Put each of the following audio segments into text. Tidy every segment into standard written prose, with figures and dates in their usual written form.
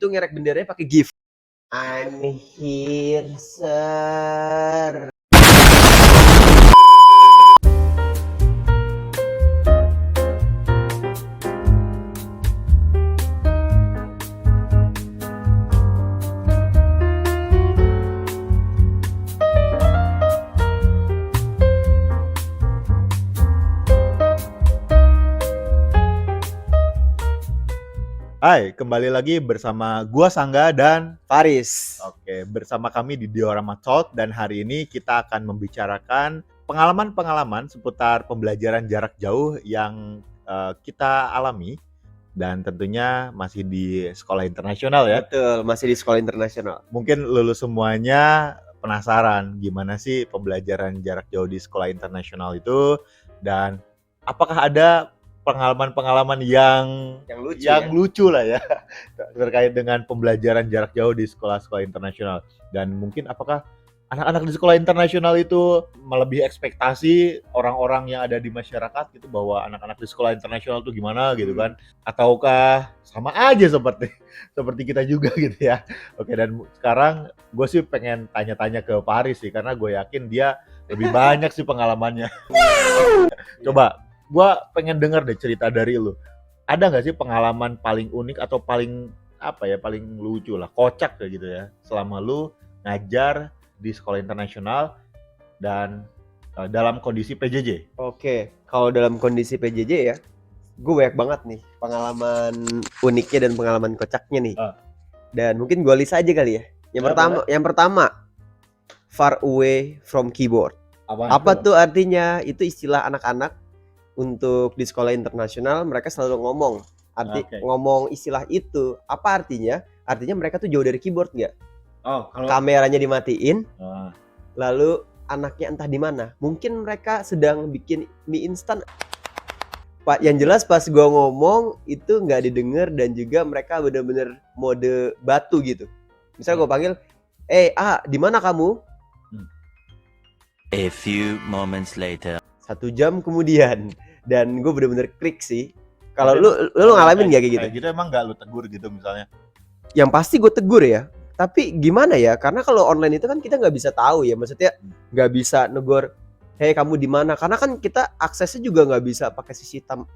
itu ngerek benderanya pakai GIF. I'm here, sir. Hai, kembali lagi bersama gua Sangga dan Faris. bersama kami di Diorama Talk, dan hari ini kita akan membicarakan pengalaman-pengalaman seputar pembelajaran jarak jauh yang kita alami, dan tentunya masih di sekolah internasional ya. Betul, masih di sekolah internasional. Mungkin lulus semuanya penasaran gimana sih pembelajaran jarak jauh di sekolah internasional itu, dan apakah ada pengalaman-pengalaman yang lucu lah ya terkait dengan pembelajaran jarak jauh di sekolah-sekolah internasional. Dan mungkin apakah anak-anak di sekolah internasional itu melebihi ekspektasi orang-orang yang ada di masyarakat gitu, bahwa anak-anak di sekolah internasional itu gimana gitu kan, ataukah sama aja seperti kita juga gitu ya. Oke, dan sekarang gue sih pengen tanya-tanya ke Faris sih, karena gue yakin dia lebih banyak sih pengalamannya. Coba gue pengen denger deh cerita dari lu. Ada nggak sih pengalaman paling unik atau paling paling lucu lah, kocak kayak gitu ya, selama lu ngajar di sekolah internasional dan dalam kondisi PJJ? Oke, kalau dalam kondisi PJJ ya, gue banyak banget nih pengalaman uniknya dan pengalaman kocaknya nih. Dan mungkin gue list aja kali ya. Yang pertama, far away from keyboard. Apa tuh artinya? Itu istilah anak-anak untuk di sekolah internasional, mereka selalu ngomong. Ngomong istilah itu, apa artinya? Artinya mereka tuh jauh dari keyboard nggak? Kameranya dimatiin, lalu anaknya entah di mana. Mungkin mereka sedang bikin mie instan. Pak, yang jelas pas gua ngomong itu nggak didengar, dan juga mereka bener-bener mode batu gitu. Misal gua panggil, di mana kamu? A few moments later. 1 jam kemudian, dan gue bener-bener klik sih. Kalau lu ngalamin nggak kayak gitu? Kayak gitu emang nggak lu tegur gitu misalnya? Yang pasti gue tegur ya. Tapi gimana ya? Karena kalau online itu kan kita nggak bisa tahu ya. Maksudnya nggak bisa negor, hey kamu di mana? Karena kan kita aksesnya juga nggak bisa pakai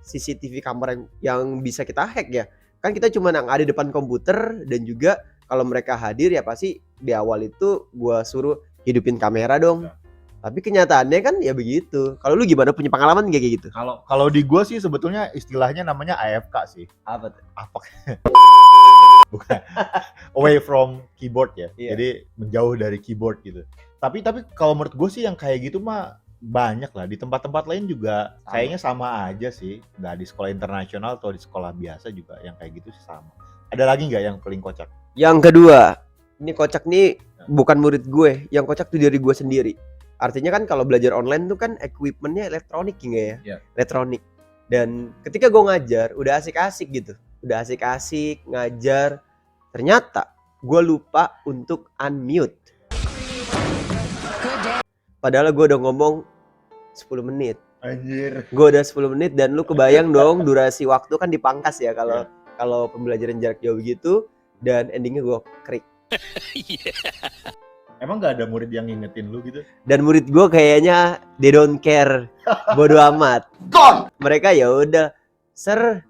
CCTV kamera yang bisa kita hack ya. Kan kita cuma yang ada di depan komputer, dan juga kalau mereka hadir ya pasti di awal itu gue suruh hidupin kamera dong. Tapi kenyataannya kan ya begitu. Kalau lu gimana, punya pengalaman nggak kayak gitu? Kalau di gua sih sebetulnya istilahnya namanya AFK sih. Apa tuh? Bukan. Away from keyboard ya. Iya. Jadi menjauh dari keyboard gitu. Tapi kalau menurut gue sih yang kayak gitu mah banyak lah. Di tempat-tempat lain juga kayaknya sama aja sih. Nggak di sekolah internasional atau di sekolah biasa juga yang kayak gitu sih sama. Ada lagi nggak yang paling kocak? Yang kedua, ini kocak nih bukan murid gue. Yang kocak tuh dari gue sendiri. Artinya kan kalau belajar online tuh kan equipmentnya elektronik ya. Yeah. Elektronik. Dan ketika gue ngajar udah asik-asik gitu. Udah asik-asik ngajar. Ternyata gue lupa untuk unmute. Padahal gue udah ngomong 10 menit. Anjir. Gue udah 10 menit, dan lu kebayang dong durasi waktu kan dipangkas ya kalau pembelajaran jarak jauh gitu, dan endingnya gue krik. Emang nggak ada murid yang ngingetin lu gitu? Dan murid gue kayaknya they don't care, bodo amat. Mereka ya udah, sir,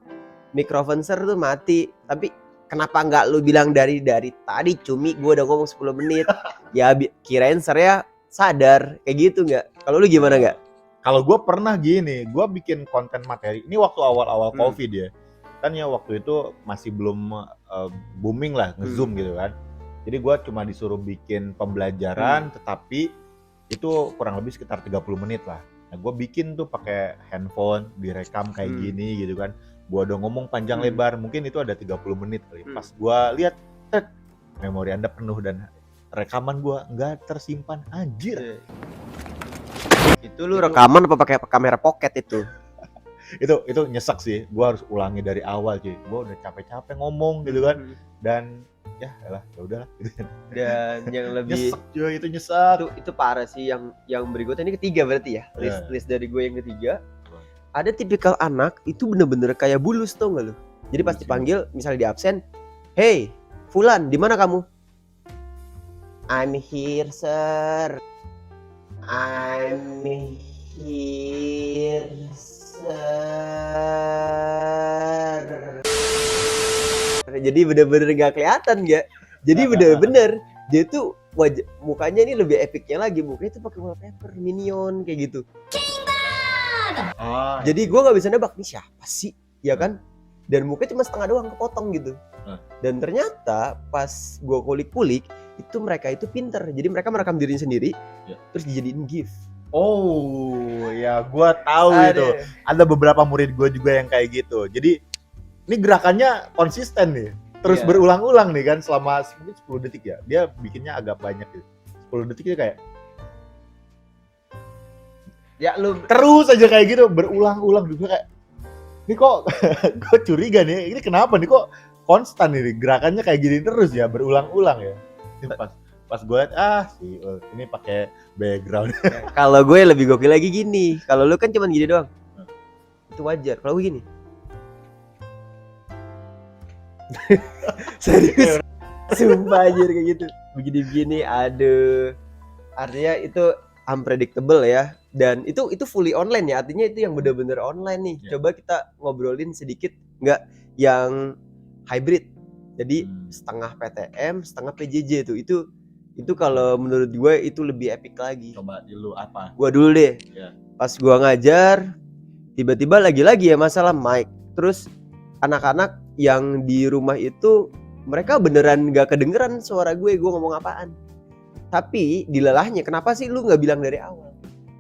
mikrofon sir tuh mati. Tapi kenapa nggak lu bilang dari tadi, cumi gue udah ngomong 10 menit. Ya kirain sir ya sadar, kayak gitu nggak? Kalau lu gimana nggak? Kalau gue pernah gini, gue bikin konten materi. Ini waktu awal-awal COVID ya. Kan ya waktu itu masih belum booming lah nge-zoom gitu kan. Jadi gue cuma disuruh bikin pembelajaran, tetapi itu kurang lebih sekitar 30 menit lah. Nah gue bikin tuh pakai handphone, direkam kayak gini gitu kan. Gue udah ngomong panjang lebar, mungkin itu ada 30 menit kali. Pas gue lihat, memori Anda penuh dan rekaman gue nggak tersimpan. Anjir. Itu lu rekaman apa pakai kamera pocket itu? itu nyesek sih. Gue harus ulangi dari awal cuy. Gue udah capek-capek ngomong gitu kan. Dan ya udahlah gitu. Dan yang lebih nyesek cuy, itu nyesek. Itu parah sih. Yang berikutnya ini ketiga berarti ya. List dari gue yang ketiga. Ada tipikal anak itu bener-bener kayak bulus, tau gak lu? Jadi pas dipanggil misalnya di absen, hey Fulan, di mana kamu? I'm here, sir. I'm here, sir. Jadi bener-bener gak kelihatan ya. Jadi bener-bener dia tuh wajah mukanya ini lebih epicnya lagi, mukanya tuh pakai wallpaper Minion kayak gitu. Jadi gue nggak bisa nebak nih siapa sih, ya kan? Dan mukanya cuma setengah doang kepotong gitu. Dan ternyata pas gue kulik-kulik itu mereka itu pinter. Jadi mereka merekam dirinya sendiri, terus dijadiin GIF. Oh ya, gue tahu itu. Ada beberapa murid gue juga yang kayak gitu. Jadi ini gerakannya konsisten nih. Terus berulang-ulang nih kan selama mungkin 10 detik ya. Dia bikinnya agak banyak gitu. 10 detik dia kayak Ya lu terus aja kayak gitu berulang-ulang juga kayak ini kok gue curiga nih, ini kenapa nih kok konstan nih gerakannya kayak gini terus ya, berulang-ulang ya. Ini pas gue liat ini pakai background. Kalau gue lebih gokil lagi gini. Kalau lu kan cuma gini doang. Itu wajar. Kalau gue gini. Serius. Sumpah anjir kayak gitu. Begini-begini aduh. Artinya itu unpredictable ya. Dan itu fully online ya. Artinya itu yang benar-benar online nih. Coba kita ngobrolin sedikit enggak yang hybrid. Jadi setengah PTM, setengah PJJ tuh. Itu kalau menurut gue itu lebih epic lagi. Coba dulu apa? Gua dulu deh. Pas gua ngajar, tiba-tiba lagi-lagi ya masalah mic. Terus anak-anak yang di rumah itu mereka beneran gak kedengeran suara gue ngomong apaan. Tapi dilelahnya, kenapa sih lu gak bilang dari awal?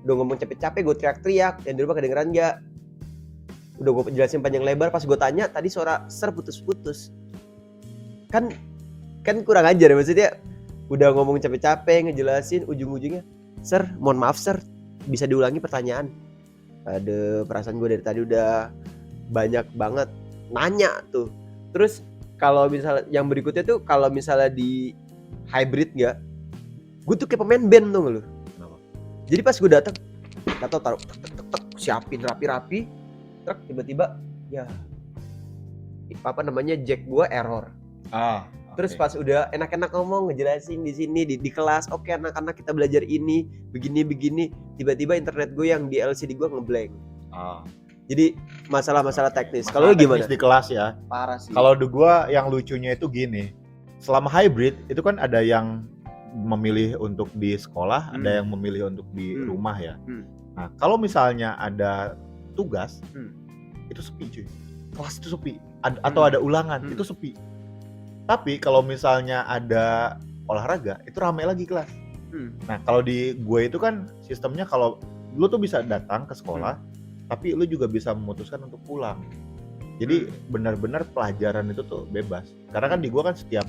Udah ngomong capek-capek, gue teriak-teriak, yang di rumah kedengeran gak? Udah gue jelasin panjang lebar, pas gue tanya tadi suara ser putus-putus. Kan kurang ajar ya, maksudnya udah ngomong capek-capek, ngejelasin, ujung-ujungnya Sir, mohon maaf sir, bisa diulangi pertanyaan? Ada perasaan gue dari tadi udah banyak banget nanya tuh. Terus kalau misalnya yang berikutnya tuh kalau misalnya di hybrid nggak, gue tuh kayak pemain band tuh lu. Jadi pas gue datang, taruh siapin rapi-rapi, truk tiba-tiba ya apa namanya jack gue error. Terus pas udah enak-enak ngomong ngejelasin di sini di kelas, oke anak-anak kita belajar ini begini, tiba-tiba internet gue yang di LCD gue ngeblank. Jadi masalah-masalah teknis. Kalau gimana? Di kelas ya. Parah sih. Kalau di gua yang lucunya itu gini. Selama hybrid itu kan ada yang memilih untuk di sekolah, ada yang memilih untuk di rumah ya. Nah, kalau misalnya ada tugas, itu sepi cuy. Kelas itu sepi. Atau ada ulangan, itu sepi. Tapi kalau misalnya ada olahraga, itu ramai lagi kelas. Nah, kalau di gue itu kan sistemnya kalau lu tuh bisa datang ke sekolah, tapi lu juga bisa memutuskan untuk pulang. Jadi benar-benar pelajaran itu tuh bebas. Karena kan di gua kan setiap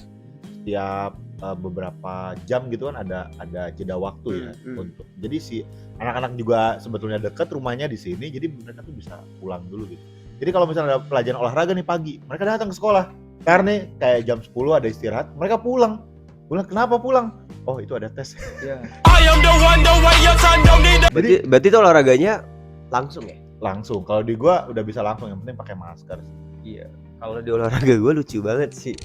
beberapa jam gitu kan ada jeda waktu ya untuk. Jadi si anak-anak juga sebetulnya dekat rumahnya di sini, jadi mereka tuh bisa pulang dulu gitu. Jadi kalau misalnya ada pelajaran olahraga nih pagi, mereka datang ke sekolah. Karena kayak jam 10 ada istirahat, mereka pulang. Kenapa pulang? Oh, itu ada tes. Berarti itu olahraganya langsung ya? Langsung. Kalau di gua udah bisa langsung, yang penting pakai masker. Iya. Kalau di olahraga gua lucu banget sih.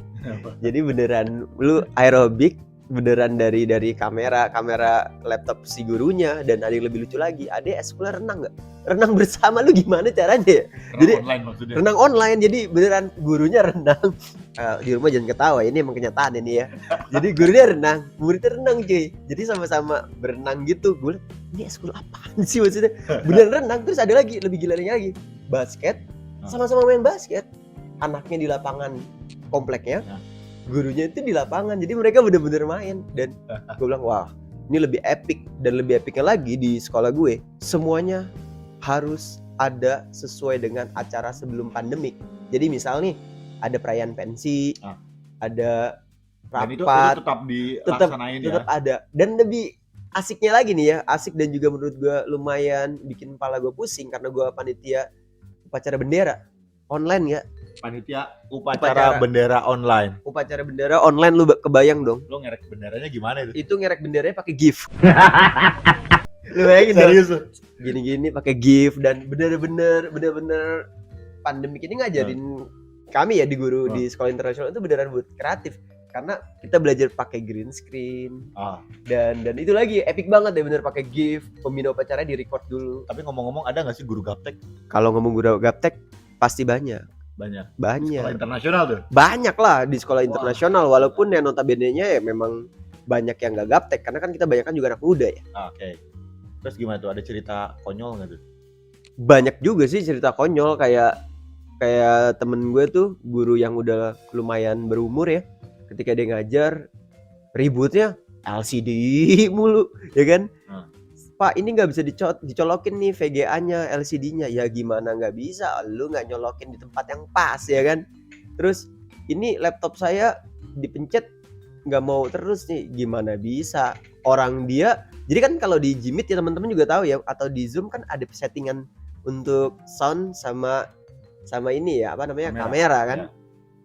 Jadi beneran lu aerobik beneran dari kamera laptop si gurunya, dan ada yang lebih lucu lagi, ada sekolah renang nggak? Renang bersama, lu gimana caranya ya? Jadi online maksudnya. Renang online, jadi beneran gurunya renang. Di rumah jangan ketawa, ini emang kenyataan ini ya. Jadi gurunya renang, muridnya renang cuy. Jadi sama-sama berenang gitu. Gue ini sekolah apaan sih maksudnya? Beneran renang. Terus ada lagi lebih gilanya lagi, basket, sama-sama main basket. Anaknya di lapangan kompleknya, gurunya itu di lapangan. Jadi mereka bener-bener main. Dan gue bilang wah, ini lebih epic. Dan lebih epicnya lagi di sekolah gue, semuanya harus ada sesuai dengan acara sebelum pandemik. Jadi misal nih ada perayaan pensi, ada rapat, dan itu tetap dilaksanain tetap ada. Dan lebih asiknya lagi nih ya, asik dan juga menurut gue lumayan bikin kepala gue pusing karena gue panitia upacara bendera online ya. Panitia upacara bendera online. Upacara bendera online, lu kebayang dong? Lu ngerek benderanya gimana itu? Itu ngerek benderanya pakai GIF. Lu bayangin serius dong? Gini-gini pakai GIF, dan bener-bener pandemik ini ngajarin kami ya di guru di sekolah internasional itu beneran buat kreatif. karena kita belajar pakai green screen. Ah. Dan itu lagi epic banget deh bener, pakai GIF, pembina upacaranya di record dulu. Tapi ngomong-ngomong, ada nggak sih guru gaptek? Kalau ngomong guru gaptek pasti banyak. Banyak. Banyak. Sekolah internasional tuh. Banyak lah di sekolah internasional, walaupun yang notabene-nya ya memang banyak yang gak gaptek karena kan kita banyak kan juga anak muda ya. Oke. Terus gimana tuh? Ada cerita konyol nggak tuh? Banyak juga sih cerita konyol, kayak temen gue tuh guru yang udah lumayan berumur ya. Ketika dia ngajar ributnya LCD mulu ya kan. Pak, ini nggak bisa dicolokin nih VGA-nya, LCD-nya. Ya gimana nggak bisa, lu nggak nyolokin di tempat yang pas ya kan. Terus ini laptop saya dipencet nggak mau terus nih, gimana bisa. Orang dia, jadi kan kalau di Jimit ya teman-teman juga tahu ya, atau di Zoom kan ada settingan untuk sound sama ini ya, apa namanya, kamera kan ya.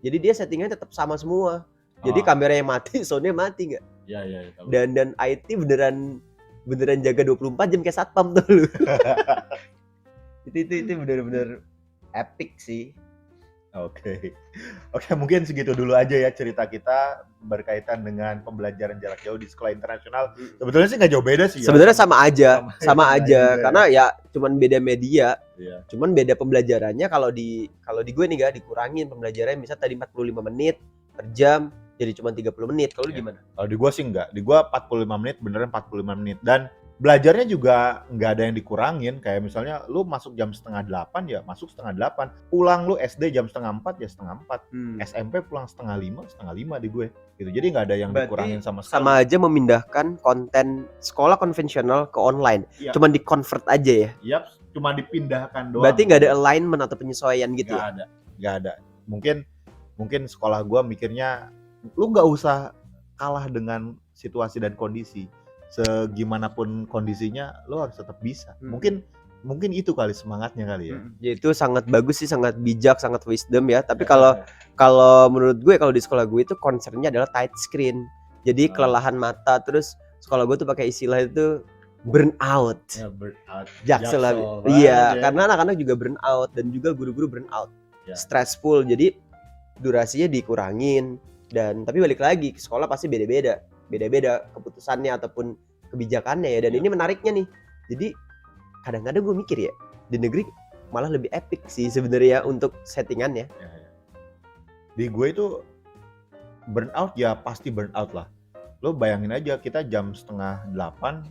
Jadi dia settingannya tetap sama semua. Jadi kameranya mati, soundnya mati nggak? Iya. Dan IT beneran jaga 24 jam kayak satpam tuh lu. itu bener-bener epic sih. Oke, mungkin segitu dulu aja ya cerita kita berkaitan dengan pembelajaran jarak jauh di sekolah internasional. Sebetulnya sih nggak jauh beda sih. Sebenarnya sama aja. Karena ya cuman beda media. Iya. Cuman beda pembelajarannya. Kalau di gue nih gak dikurangin pembelajarannya, misal tadi 45 menit per jam jadi cuma 30 menit. Kalau lu gimana? Kalau di gua sih enggak. Di gua 45 menit, beneran 45 menit. Dan belajarnya juga nggak ada yang dikurangin. Kayak misalnya lu masuk jam 7:30 ya masuk 7:30. Pulang lu SD jam 3:30 ya 4:30. SMP pulang 4:30 di gue. Gitu. Jadi nggak ada yang dikurangin sama sekali. Sama aja memindahkan konten sekolah konvensional ke online. Iya. Cuman di-convert aja ya. Yap, cuma dipindahkan doang. Berarti nggak ada alignment atau penyesuaian gitu ya? Nggak ada. Mungkin sekolah gua mikirnya lu nggak usah kalah dengan situasi dan kondisi. Segimanapun kondisinya lu harus tetap bisa. Mungkin itu kali semangatnya kali ya. Ya itu sangat bagus sih, sangat bijak, sangat wisdom ya. Tapi kalau menurut gue, kalau di sekolah gue itu concernnya adalah tight screen. Jadi kelelahan mata. Terus sekolah gue tuh pakai istilah itu burnout. Ya, burnout. Jaksel lah. Iya, karena anak-anak juga burnout dan juga guru-guru burnout. Ya. Stressful. Jadi durasinya dikurangin. Dan tapi balik lagi, sekolah pasti beda-beda keputusannya ataupun kebijakannya ya. Dan ini menariknya nih. Jadi kadang-kadang gue mikir ya, di negeri malah lebih epic sih sebenarnya untuk settingannya. Ya. Di gue itu burnout ya pasti burnout lah. Lo bayangin aja, kita jam 7:30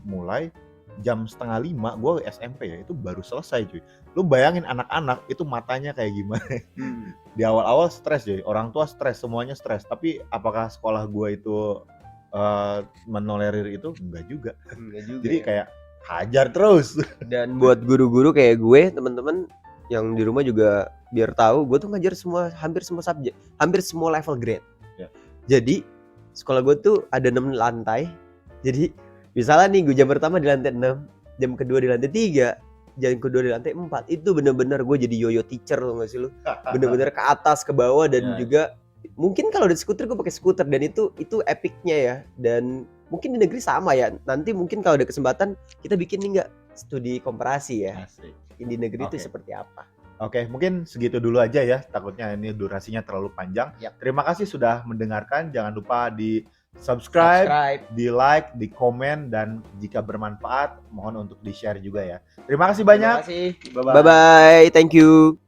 mulai, jam 4:30 gue SMP ya, itu baru selesai cuy. Lu bayangin anak-anak itu matanya kayak gimana. Di awal-awal stres cuy, orang tua stres, semuanya stres. Tapi apakah sekolah gue itu menolerir itu? Enggak juga. Jadi ya. kayak hajar terus. Dan buat guru-guru kayak gue, teman-teman yang di rumah juga biar tahu, gue tuh ngajar hampir semua subjek, hampir semua level grade. Ya. Jadi sekolah gue tuh ada 6 lantai. Jadi misalnya nih gue jam pertama di lantai 6, jam kedua di lantai 3, jam kedua di lantai 4. Itu bener-bener gue jadi yoyo teacher loh, gak sih lu? Bener-bener ke atas ke bawah. Dan juga mungkin kalau di skuter gue pakai skuter. Dan itu epicnya ya. Dan mungkin di negeri sama ya. Nanti mungkin kalau ada kesempatan kita bikin nih nggak studi komparasi ya. Asik. Di negeri itu seperti apa. Oke, mungkin segitu dulu aja ya. Takutnya ini durasinya terlalu panjang. Yap. Terima kasih sudah mendengarkan. Jangan lupa di subscribe, di like, di komen, dan jika bermanfaat mohon untuk di share juga ya. Terima kasih banyak. Terima kasih. Bye bye. Thank you.